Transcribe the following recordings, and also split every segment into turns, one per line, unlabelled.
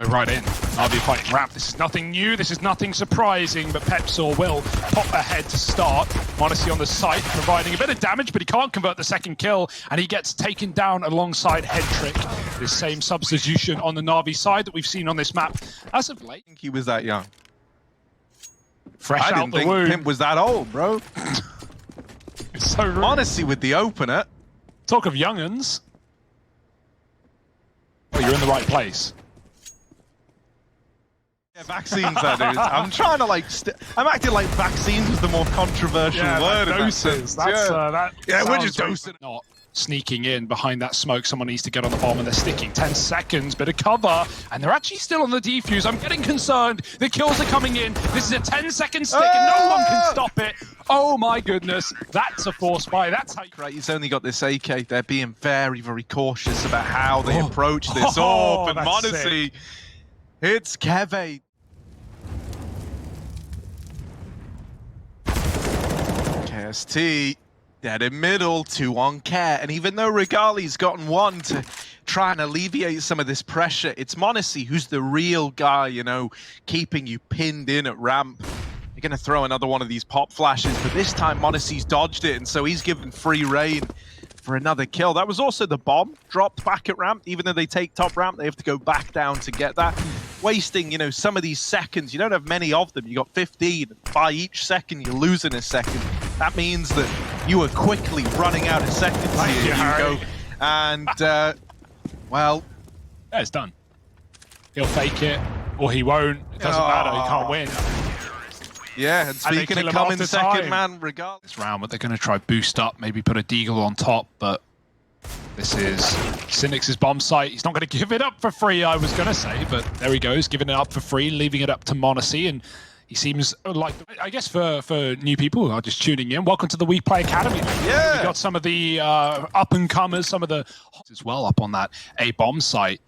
Right in. NAVI fighting ramp. This is nothing new. This is nothing surprising, but Pepsor will pop ahead to start. m0NESY on the site, providing a bit of damage, but he can't convert the second kill, and he gets taken down alongside Headtrick. This same substitution on the NAVI side that we've seen on this map as of late.
I think he was that young.
Fresh
I
out
didn't
the
think
womb.
Pimp was that old, bro.
It's so rude.
m0NESY with the opener.
Talk of young'uns. Oh, you're in the right place.
Yeah, vaccines, that is. I'm trying to like. I'm acting like vaccines was the more controversial word.
Like doses.
We're just dosing.
Not sneaking in behind that smoke. Someone needs to get on the bomb, and they're sticking. 10 seconds, bit of cover, and they're actually still on the defuse. I'm getting concerned. The kills are coming in. This is a 10-second stick, and no one can stop it. Oh my goodness, that's a force buy. That's how you...
Right, he's only got this AK. They're being very, very cautious about how they approach this. But m0NESY, it's Keve. KST, dead in middle, 2 on Care. And even though Regali's gotten 1 to try and alleviate some of this pressure, it's m0NESY who's the real guy, you know, keeping you pinned in at ramp. They're going to throw another one of these pop flashes, but this time m0NESY's dodged it, and so he's given free reign for another kill. That was also the bomb dropped back at ramp. Even though they take top ramp, they have to go back down to get that. Wasting, you know, some of these seconds. You don't have many of them. You got 15. By each second, you're losing a second. That means that you are quickly running out of seconds here, Hugo. And, well...
Yeah, it's done. He'll fake it, or he won't. It doesn't matter. He can't win.
Yeah, and speaking of coming second, man, regardless.
This round, but they're going to try boost up, maybe put a Deagle on top, but this is Cynic's bomb site. He's not going to give it up for free, I was going to say, but there he goes, giving it up for free, leaving it up to m0NESY, and he seems like, I guess for new people who are just tuning in, welcome to the WePlay Academy.
Yeah.
We got some of the up-and-comers, some of the as well up on that A-bomb site.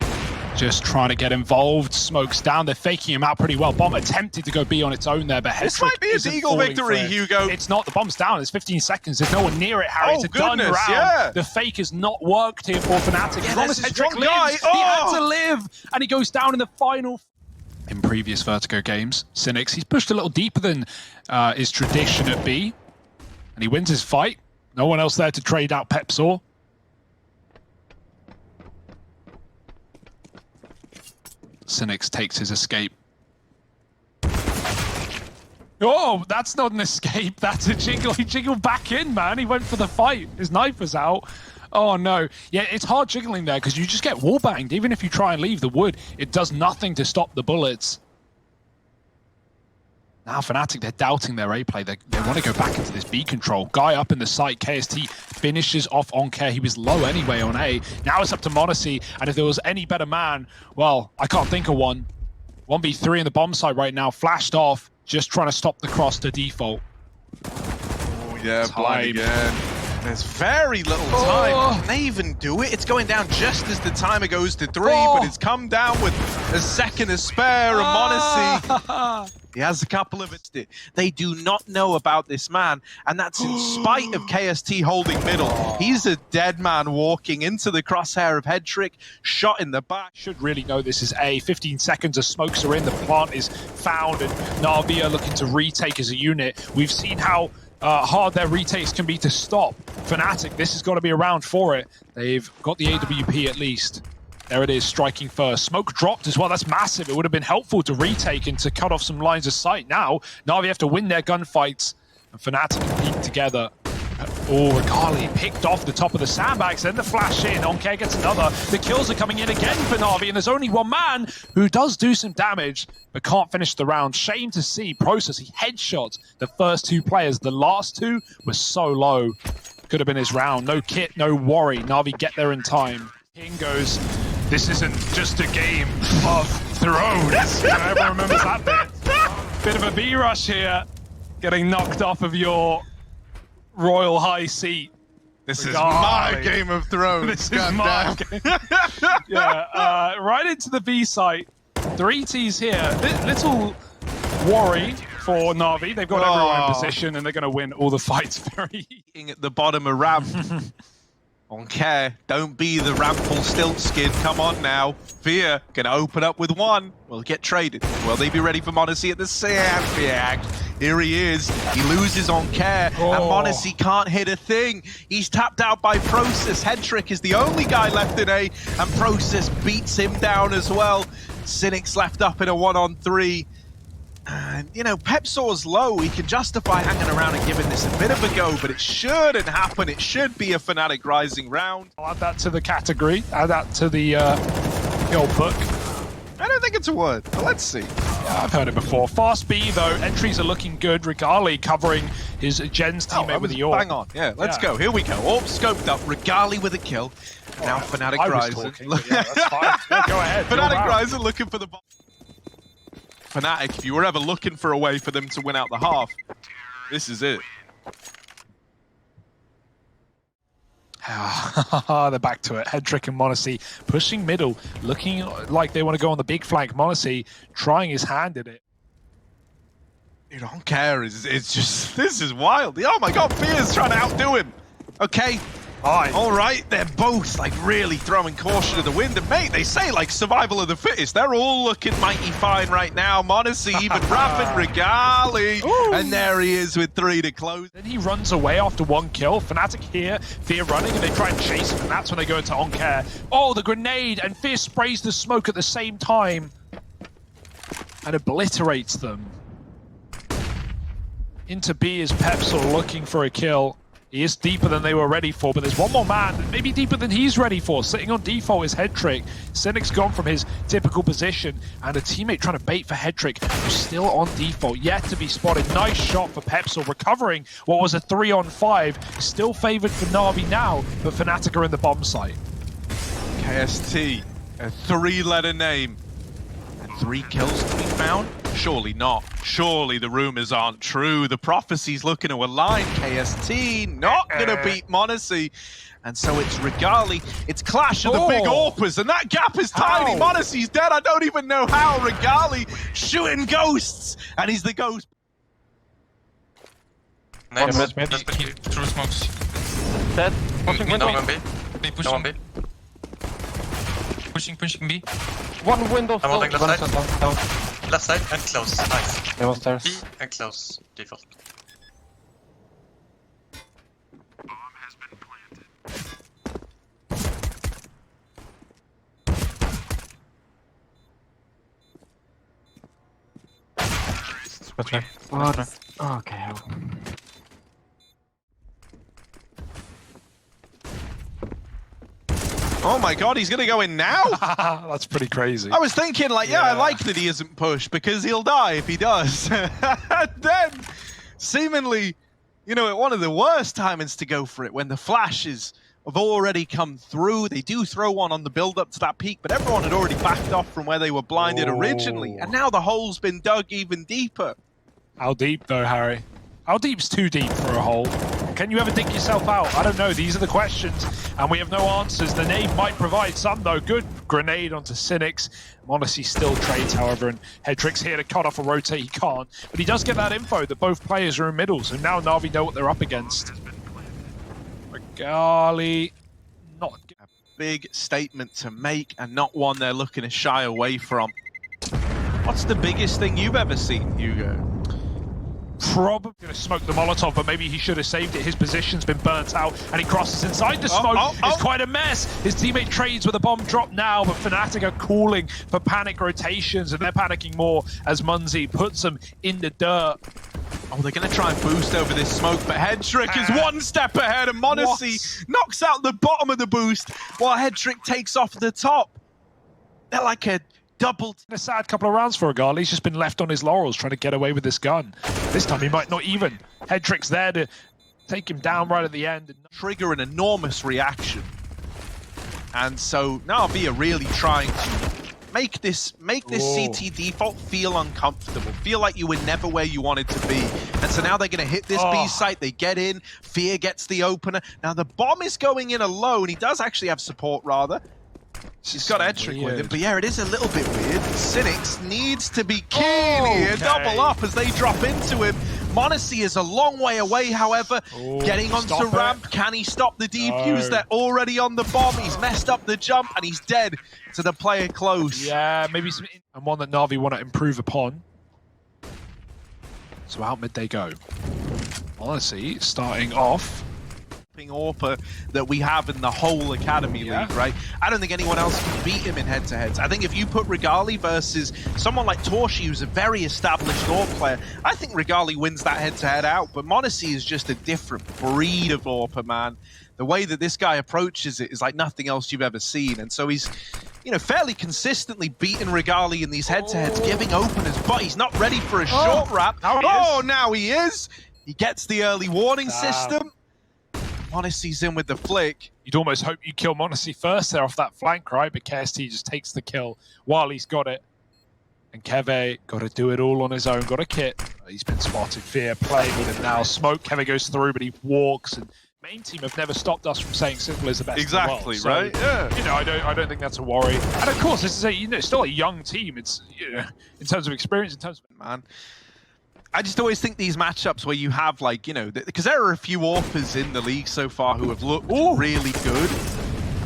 Just trying to get involved. Smokes down. They're faking him out pretty well. Bomb attempted to go B on its own there, but
this might be a Deagle victory, Hugo.
It's not. The bomb's down. It's 15 seconds. There's no one near it, Harry. It's a done round.
Yeah.
The fake has not worked here for fnatic.
Yeah,
as long as Headtrick lives, he had to live, and he goes down in the final. In previous VERTIGO games, Cynics, he's pushed a little deeper than his tradition at B, and he wins his fight. No one else there to trade out Pepsor. Cynics takes his escape. Oh, that's not an escape. That's a jiggle. He jiggled back in, man. He went for the fight. His knife was out. Oh, no. Yeah, it's hard jiggling there because you just get wallbanged. Even if you try and leave the wood, it does nothing to stop the bullets. Now fnatic, they're doubting their A play. They want to go back into this B control. Guy up in the site, KST finishes off on Care. He was low anyway on A. Now it's up to m0NESY, and if there was any better man, well, I can't think of one. 1v3 in the bomb site right now, flashed off, just trying to stop the cross to default.
Oh yeah, blind again. There's very little time. Can they even do it? It's going down just as the timer goes to 3, but it's come down with a second to spare, and m0NESY. He has a couple of it. They do not know about this man, and that's in spite of KST holding middle. He's a dead man walking into the crosshair of Headtrick, shot in the back. Should really know this is A. 15 seconds of smokes are in, the plant is found, and NAVI are looking to retake as a unit. We've seen how hard their retakes can be to stop. fnatic, this has got to be a round for it. They've got the AWP at least. There it is, striking first. Smoke dropped as well. That's massive. It would have been helpful to retake and to cut off some lines of sight. Now, NAVI have to win their gunfights, and fnatic compete together. Oh, Regali picked off the top of the sandbags, then the flash in. Onkare gets another. The kills are coming in again for NAVI, and there's only one man who does do some damage, but can't finish the round. Shame to see Process. He headshots the first 2 players. The last 2 were so low. Could have been his round. No kit, no worry. NAVI get there in time. King goes, this isn't just a game of thrones. Everyone remembers that bit. Bit of a B rush here. Getting knocked off of your royal high seat. This is my Game of Thrones.
This is my game. Yeah, right into the B site. 3 Ts here. Little worry for NAVI. They've got everyone in position, and they're going to win all the fights very.
At the bottom of ramp. On care, don't be the Rumpelstiltskin. Come on now. Fear gonna open up with one. Will get traded. Will they be ready for Monacy at the sand? Here he is. He loses on care, and Monacy can't hit a thing. He's tapped out by Process. Headtrick is the only guy left in A, and Process beats him down as well. Cynic's left up in a 1-on-3. And, you know, Pepsor's low. He can justify hanging around and giving this a bit of a go, but it shouldn't happen. It should be a Fnatic Rising round.
I'll add that to the category. Add that to the old book.
I don't think it's a word, but let's see.
Yeah, I've heard it before. Fast B, though. Entries are looking good. Regali covering his Jen's teammate with the AWP.
Bang on. Yeah, let's go. Here we go. AWP scoped up. Regali with a kill. Now Fnatic Rising.
Yeah, that's fine. Yeah, go ahead.
Fnatic Rising looking for the bomb. Fnatic, if you were ever looking for a way for them to win out the half, this is it.
They're back to it. Headtrick and Monacy pushing middle, looking like they want to go on the big flank. Monacy trying his hand at it.
You don't care. It's just, this is wild. Oh my god, Fear's trying to outdo him. Okay. All right, they're both like really throwing caution to the wind. And mate, they say like survival of the fittest. They're all looking mighty fine right now. Monacy even wrapping Regali. And there he is with 3 to close.
Then he runs away after 1 kill. Fnatic here, Fear running, and they try and chase him. And that's when they go into on-care. Oh, the grenade, and Fear sprays the smoke at the same time. And obliterates them. Into B is Pepsor looking for a kill. He is deeper than they were ready for, but there's one more man, maybe deeper than he's ready for. Sitting on default is Headtrick. Cynic's gone from his typical position, and a teammate trying to bait for Headtrick, who's still on default, yet to be spotted. Nice shot for Pepsor, recovering what was a 3-on-5. Still favored for NAVI now, but Fnatic are in the bomb site.
KST, a 3-letter name, and 3 kills to be found? Surely not. Surely the rumors aren't true. The prophecy's looking to align. KST not gonna beat Monacy. And so it's Regali. It's clash of the big AWPers, and that gap is tiny. Monacy's dead. I don't even know how. Regali shooting ghosts, and he's the ghost.
Nice. Just through smokes.
Dead. Pushing window.
No one B. B pushing. No one B. Pushing B.
One window.
I'm holding left side.
Down.
Left side and close. Nice.
They was stairs.
B and close. Default.
What? Okay.
Oh my god, he's gonna go in now?
That's pretty crazy.
I was thinking, like, yeah, I like that he isn't pushed because he'll die if he does. And then, seemingly, you know, at one of the worst timings to go for it, when the flashes have already come through. They do throw one on the build-up to that peak, but everyone had already backed off from where they were blinded originally, and now the hole's been dug even deeper.
How deep, though, Harry? How deep's too deep for a hole? Can you ever dig yourself out? I don't know. These are the questions, and we have no answers. The nade might provide some, though. Good grenade onto Cynics. Monacy still trades, however, and Headtrick's here to cut off a rotate. He can't, but he does get that info that both players are in middle, so now Navi know what they're up against. Regali, not
a big statement to make, and not one they're looking to shy away from. What's the biggest thing you've ever seen, Hugo?
Probably going to smoke the Molotov, but maybe he should have saved it. His position's been burnt out, and he crosses inside the smoke. It's quite a mess. His teammate trades with a bomb drop now, but Fnatic are calling for panic rotations, and they're panicking more as Munzi puts them in the dirt.
Oh, they're going to try and boost over this smoke, but Headtrick is one step ahead, and Monacy knocks out the bottom of the boost, while Headtrick takes off the top. They're like a double.
A sad couple of rounds for Regali. He's just been left on his laurels trying to get away with this gun. This time he might not even. Headtrick's there to take him down right at the end. And
trigger an enormous reaction. And so NAVI are really trying to make this CT default feel uncomfortable, feel like you were never where you wanted to be. And so now they're going to hit this B site, they get in, Fear gets the opener. Now the bomb is going in alone, he does actually have support rather. He's got Edric with him, but yeah, it is a little bit weird. Cynics needs to be keen here, double up as they drop into him. m0NESY is a long way away, however, getting onto ramp. Can he stop the defuse? They're already on the bomb. He's messed up the jump, and he's dead to the player close.
Yeah, maybe some... And one that NAVI want to improve upon. So out mid they go. m0NESY starting off.
AWPer that we have in the whole Academy League, right? I don't think anyone else can beat him in head-to-heads. I think if you put Regali versus someone like Torshi, who's a very established AWP player, I think Regali wins that head-to-head out, but m0NESY is just a different breed of AWPer, man. The way that this guy approaches it is like nothing else you've ever seen, and so he's, you know, fairly consistently beating Regali in these head-to-heads, giving openers, but he's not ready for a short wrap. Now he is! He gets the early warning system. m0NESY's in with the flick.
You'd almost hope you kill m0NESY first there off that flank, right? But KST just takes the kill while he's got it. And Keve got to do it all on his own, got a kit. He's been spotted. Fear playing with it now. Smoke, Keve goes through, but he walks. And main team have never stopped us from saying Simple is the best
Exactly,
in the world.
right? Yeah.
You know, I don't think that's a worry. And of course, this is still a young team. It's, you know, in terms of experience, in terms of...
Man. I just always think these matchups where you have, like, you know, because there are a few AWPers in the league so far who have looked really good.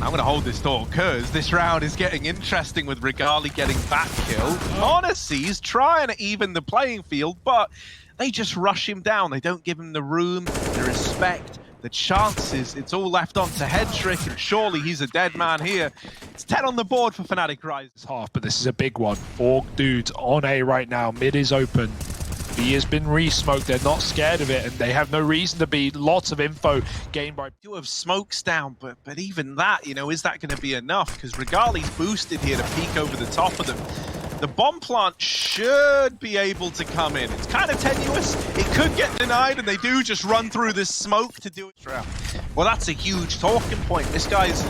I'm going to hold this thought because this round is getting interesting with Regali getting back kill. m0NESY's trying to even the playing field, but they just rush him down. They don't give him the room, the respect, the chances. It's all left on to Hedrick, and surely he's a dead man here. It's 10 on the board for fnatic Rise.
Half, but this is a big one. 4 dudes on A right now. Mid is open. B has been re-smoked. They're not scared of it, and they have no reason to be. Lots of info gained by...
You have smokes down, but even that, you know, is that going to be enough? Because Regali's boosted here to peek over the top of them. The bomb plant should be able to come in. It's kind of tenuous. It could get denied, and they do just run through this smoke to do it. Well, that's a huge talking point. This guy's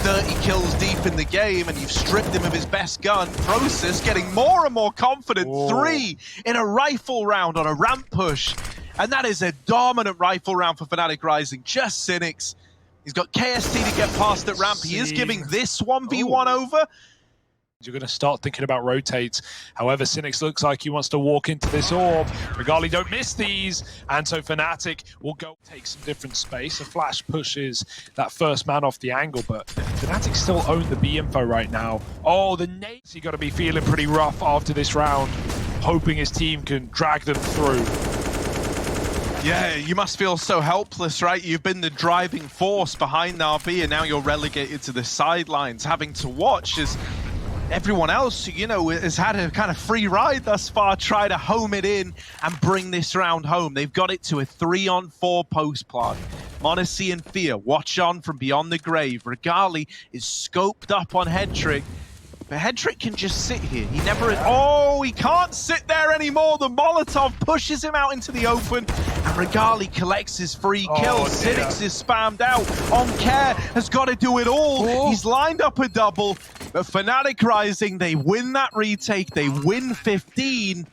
30 kills deep in the game, and you've stripped him of his best gun. Process getting more and more confident. 3 in a rifle round on a ramp push. And that is a dominant rifle round for fnatic Rising. Just Cynics. He's got KST to get past at ramp. He is giving this 1v1 over.
You're going to start thinking about rotates. However, Cynics looks like he wants to walk into this orb. Regali don't miss these, and so fnatic will go take some different space. A flash pushes that first man off the angle, but fnatic still own the B info right now. Oh, the nades, he got to be feeling pretty rough after this round, hoping his team can drag them through.
Yeah, you must feel so helpless, right? You've been the driving force behind NAVI, and now you're relegated to the sidelines, having to watch as everyone else, you know, has had a kind of free ride thus far, try to home it in and bring this round home. They've got it to a 3-on-4 post plant. m0NESY and Fear watch on from beyond the grave. Regali is scoped up on Hedrick, but Hedrick can just sit here. He never is. Oh, he can't sit there anymore. The Molotov pushes him out into the open, and Regali collects his free kill. Cynics is spammed out. On Care has got to do it all. He's lined up a double. But fnatic Rising, they win that retake, they win 15,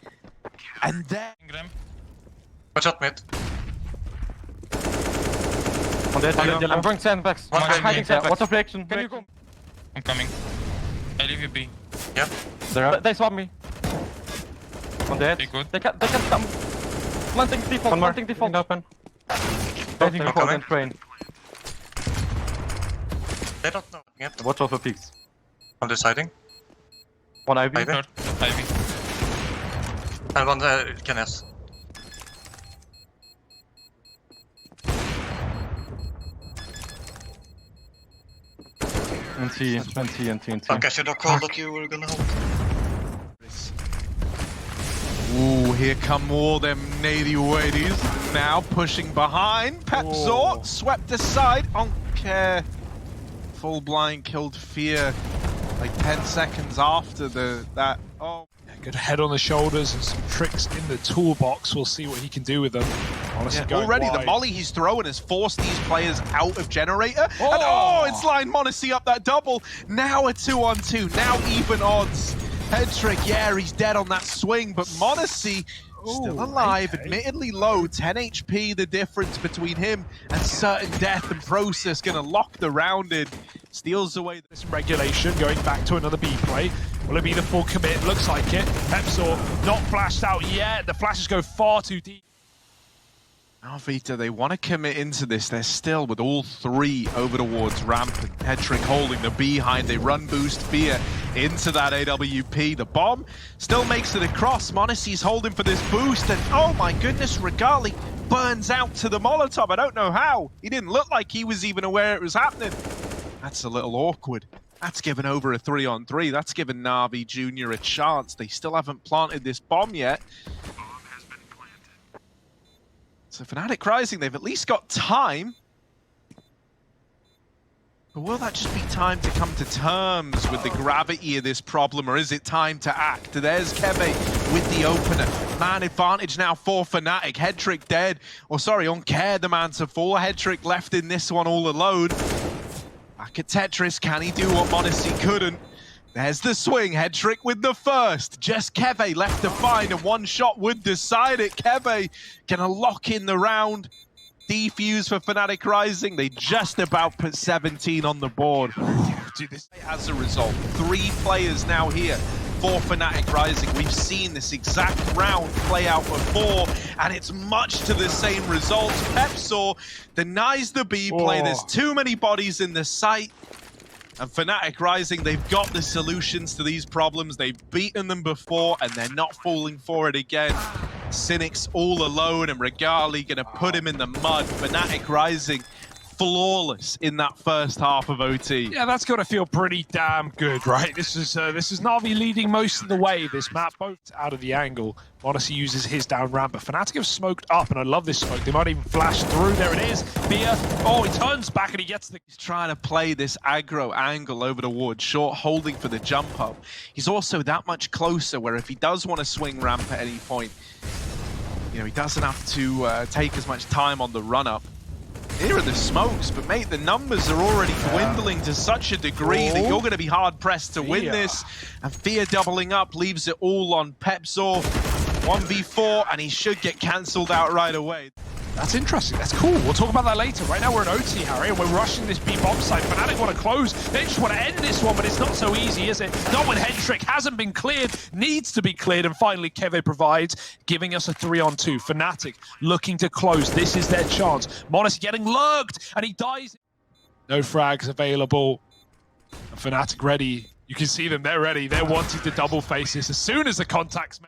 and then...
Watch out mid.
I'm going sandbags.
One
I'm hiding
guy
sandbags. What's the reaction? Can you go?
I'm coming. I leave you B. Yeah.
They swap me. On the head.
Okay, good.
They can stop. Planting default. Planting default. Open. Planting default and train.
They don't know yet.
Watch out for peaks.
I'm deciding.
One Ivy.
Ivy. And one Kenneth.
And T.
Fuck, I should have called that you were gonna hold.
Ooh, here come all them nady wadies. Now pushing behind. Pepzor swept aside. On Care. Full blind killed Fear. Like 10 seconds after that. Oh.
Good head on the shoulders and some tricks in the toolbox. We'll see what he can do with them.
Already the molly he's throwing has forced these players out of generator. And it's lined m0NESY up that double. Now a 2-on-2. Now even odds. Hedrick, yeah, he's dead on that swing, but m0NESY Still alive,
okay.
admittedly low, 10 HP the difference between him and certain death, and Process gonna lock the round in. Steals away
This regulation, going back to another B play. Will it be the full commit? Looks like it. Pepsor not flashed out yet. The flashes go far too deep.
Now Vita, they want to commit into this. They're still with all three over towards ramp, and Hedrick holding the behind. They run boost Fear into that AWP. The bomb still makes it across. Monacy's holding for this boost, and oh my goodness, Regali burns out to the Molotov. I don't know how. He didn't look like he was even aware it was happening. That's a little awkward. That's given over a 3-on-3. That's given Navi Jr. a chance. They still haven't planted this bomb yet. So fnatic Rising, they've at least got time. But will that just be time to come to terms with the gravity of this problem, or is it time to act? There's Keve with the opener. Man advantage now for Fnatic. Hedrick dead. Or sorry, Uncare the man to fall. Hedrick left in this one all alone. Back at Tetris, can he do what Monacy couldn't? There's the swing, Hedrick with the first. Just Keve left to find, and one shot would decide it. Keve gonna lock in the round. Defuse for Fnatic Rising. They just about put 17 on the board. Dude, this as a result, 3 players now here for Fnatic Rising. We've seen this exact round play out before, and it's much to the same result. Pepsor denies the B play. There's too many bodies in the site. And Fnatic Rising, they've got the solutions to these problems. They've beaten them before, and they're not falling for it again. Cynic's all alone, and Regali gonna put him in the mud. Fnatic Rising, flawless in that first half of OT.
Yeah, that's got to feel pretty damn good, right? This is Navi leading most of the way. This map, both out of the angle. Monacy uses his down ramp, but Fnatic have smoked up, and I love this smoke. They might even flash through. There it is. Fear. Oh, he turns back and he gets the...
He's trying to play this aggro angle over towards short, holding for the jump up. He's also that much closer, where if he does want to swing ramp at any point, you know, he doesn't have to take as much time on the run up. Here are the smokes, but mate, the numbers are already dwindling to such a degree that you're going to be hard-pressed to win this. And Fear doubling up leaves it all on Pepsor. 1v4, and he should get cancelled out right away.
That's interesting. That's cool. We'll talk about that later. Right now we're in OT, Harry, and we're rushing this B bomb site. Fnatic want to close. They just want to end this one, but it's not so easy, is it? Not when Hedrick hasn't been cleared, needs to be cleared, and finally Keve provides, giving us a 3-on-2. Fnatic looking to close. This is their chance. Monacy getting lurked, and he dies. No frags available. And Fnatic ready. You can see them. They're ready. They're wanting to double face this as soon as the contact's made.